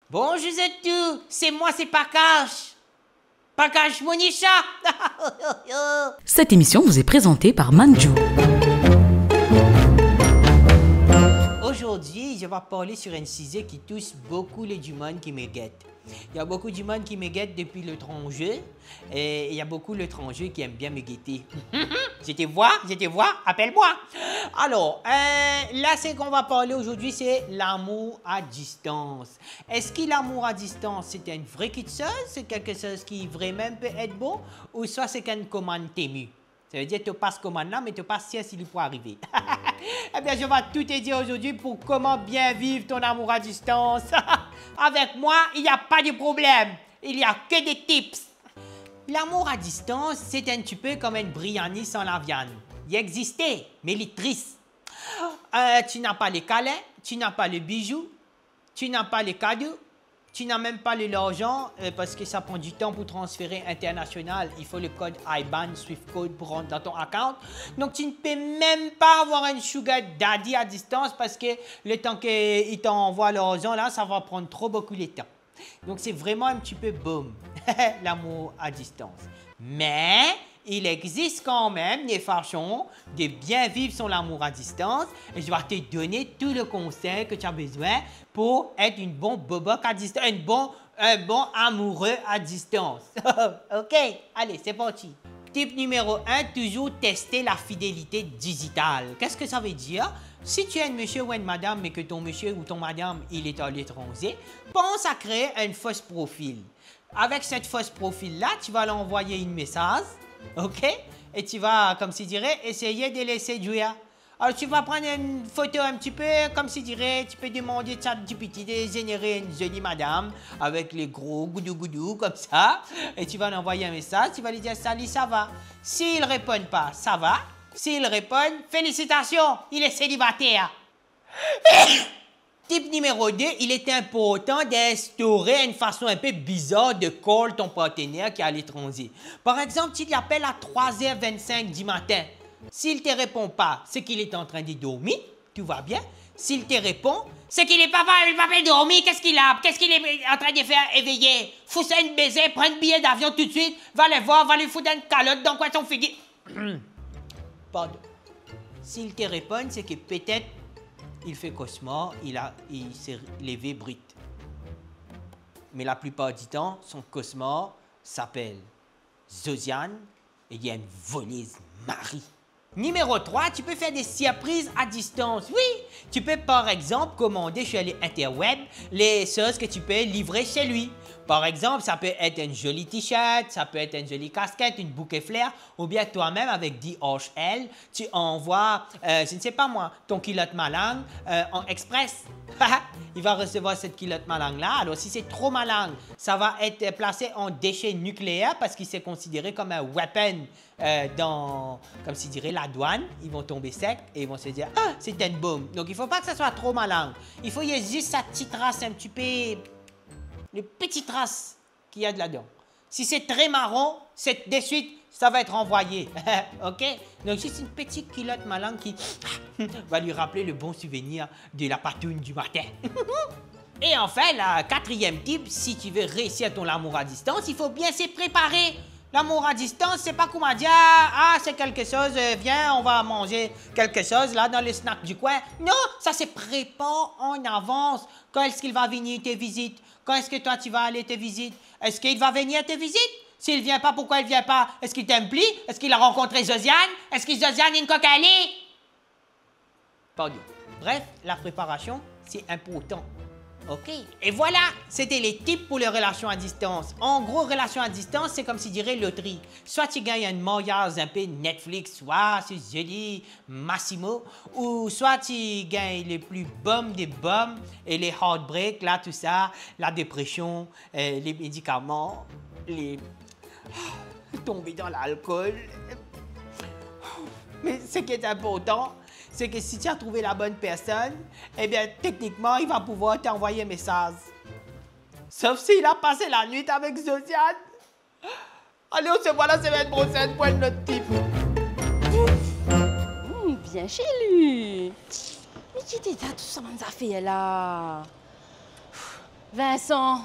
Bonjour à tous, c'est moi, c'est Pakash. Pakash Monisha. Cette émission vous est présentée par Manju. Aujourd'hui, je vais parler sur un sujet qui touche beaucoup les du monde qui me guettent. Il y a beaucoup du monde qui me guette depuis l'étranger et il y a beaucoup l'étranger qui aime bien me guetter. Je te vois, appelle-moi. Alors, là, ce qu'on va parler aujourd'hui, c'est l'amour à distance. Est-ce que l'amour à distance, c'est une vraie chose, c'est quelque chose qui vraiment peut être beau, ou soit c'est une commande témue? Ça veut dire que tu passes commande là, mais tu passes si il peut arriver. Eh bien, je vais tout te dire aujourd'hui pour comment bien vivre ton amour à distance. Avec moi, il n'y a pas de problème. Il n'y a que des tips. L'amour à distance, c'est un petit peu comme une biryani sans la viande. Il existait, mais il est triste. Tu n'as pas les câlins, tu n'as pas les bijoux, tu n'as pas les cadeaux, tu n'as même pas l'argent parce que ça prend du temps pour transférer international. Il faut le code IBAN, Swift Code pour rentrer dans ton account. Donc, tu ne peux même pas avoir un sugar daddy à distance parce que le temps qu'il t'envoie l'argent, là, ça va prendre trop beaucoup de temps. Donc, c'est vraiment un petit peu boom, l'amour à distance. Mais il existe quand même des façons de bien vivre son amour à distance et je vais te donner tout le conseil que tu as besoin pour être une bonne boboc à distance, un bon amoureux à distance. OK? Allez, c'est parti. Type numéro 1, toujours tester la fidélité digitale. Qu'est-ce que ça veut dire? Si tu es un monsieur ou une madame, mais que ton monsieur ou ton madame, il est à l'étranger, pense à créer un fausse profil. Avec cette fausse profil-là, tu vas l'envoyer un message, OK? Et tu vas, comme si dirait, essayer de les séduire. Alors, tu vas prendre une photo un petit peu, comme si dirait, tu peux demander à ChatGPT de générer une jolie madame avec les gros goudou-goudou comme ça. Et tu vas l'envoyer un message, tu vas lui dire, salut, ça va. S'il ne répond pas, ça va. S'il répond, félicitations, il est célibataire. Type numéro 2, il est important d'instaurer une façon un peu bizarre de call ton partenaire qui est à l'étranger. Par exemple, tu l'appelles à 3h25 du matin. S'il ne te répond pas, c'est qu'il est en train de dormir, tout va bien. S'il te répond, c'est qu'il n'est pas dormir, qu'est-ce qu'il est en train de faire éveiller? Fous-ça une baiser, prends un billet d'avion tout de suite, va le voir, va lui foutre une calotte dans quoi son figuier. Pardon. S'il te répond, c'est que peut-être il fait cauchemar, il s'est levé brut. Mais la plupart du temps, son cauchemar s'appelle Josiane et il y a une voleuse Marie. Numéro 3, tu peux faire des surprises à distance. Oui, tu peux par exemple commander sur les interwebs les choses que tu peux livrer chez lui. Par exemple, ça peut être une jolie t-shirt, ça peut être une jolie casquette, une bouquet fleurs, ou bien toi-même avec DHL, tu envoies, je ne sais pas moi, ton culotte malang en express. Il va recevoir cette culotte malang-là. Alors, si c'est trop malang, ça va être placé en déchet nucléaire parce qu'il s'est considéré comme un weapon comme s'il dirait, la douane. Ils vont tomber secs et ils vont se dire, ah, c'est une bombe. Donc, il ne faut pas que ça soit trop malang. Il faut y ait juste sa petite trace un petit peu, les petites traces qu'il y a de là-dedans. Si c'est très marron, de suite, ça va être envoyé. OK? Donc, juste une petite culotte malang qui va lui rappeler le bon souvenir de la patoune du matin. Et enfin, la quatrième type, si tu veux réussir ton amour à distance, il faut bien se préparer. L'amour à distance, c'est pas comment dire, ah, c'est quelque chose, viens, on va manger quelque chose là dans le snack du coin. Non, ça se prépare en avance. Quand est-ce qu'il va venir te visiter? Quand est-ce que toi, tu vas aller te visiter? Est-ce qu'il va venir te visiter? S'il ne vient pas, pourquoi il ne vient pas? Est-ce qu'il t'aime plus? Est-ce qu'il a rencontré Josiane? Est-ce que Josiane est une cocaïne? Pardon. Bref, la préparation, c'est important. OK. Et voilà, c'était les tips pour les relations à distance. En gros, relations à distance, c'est comme si dirait loterie. Soit tu gagnes un mariage un peu Netflix, soit c'est joli, Massimo, ou soit tu gagnes les plus bums des bums et les heartbreaks, là, tout ça, la dépression, les médicaments, tomber dans l'alcool. Mais ce qui est important, c'est que si tu as trouvé la bonne personne, eh bien, techniquement, il va pouvoir t'envoyer un message. Sauf s'il a passé la nuit avec Josiane. Allez, on se voit la semaine prochaine pour un autre type. Bien chez lui. Mais qui t'es tout ça, affaires là? Vincent,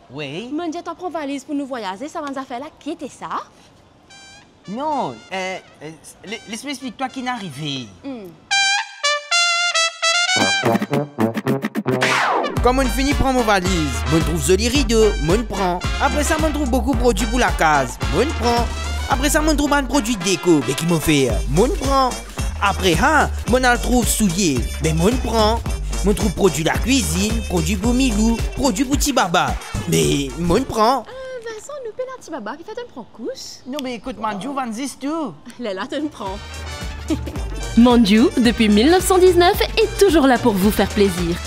Oui? me dit t'en prends valise pour nous voyager, ça va nous faire là, qui était ça? Non, laisse-moi expliquer toi qui n'est arrivé. Quand on finit prendre mon valise, on trouve joli rideau, on prend. Après ça, on trouve beaucoup de produits pour la case, on prend. Après ça, on trouve un produit de déco, mais qui m'ont fait, on prend. Après, on trouve souliers, mais on prend. On trouve produits de la cuisine, produits pour Milou, produits pour Tibaba, mais on prend. Vincent, nous paie la petite baba qui fait un prend couche. Non, mais écoute, Mandiou, van dis tout. Là, tu me prends. Mandiou, depuis 1919, est toujours là pour vous faire plaisir.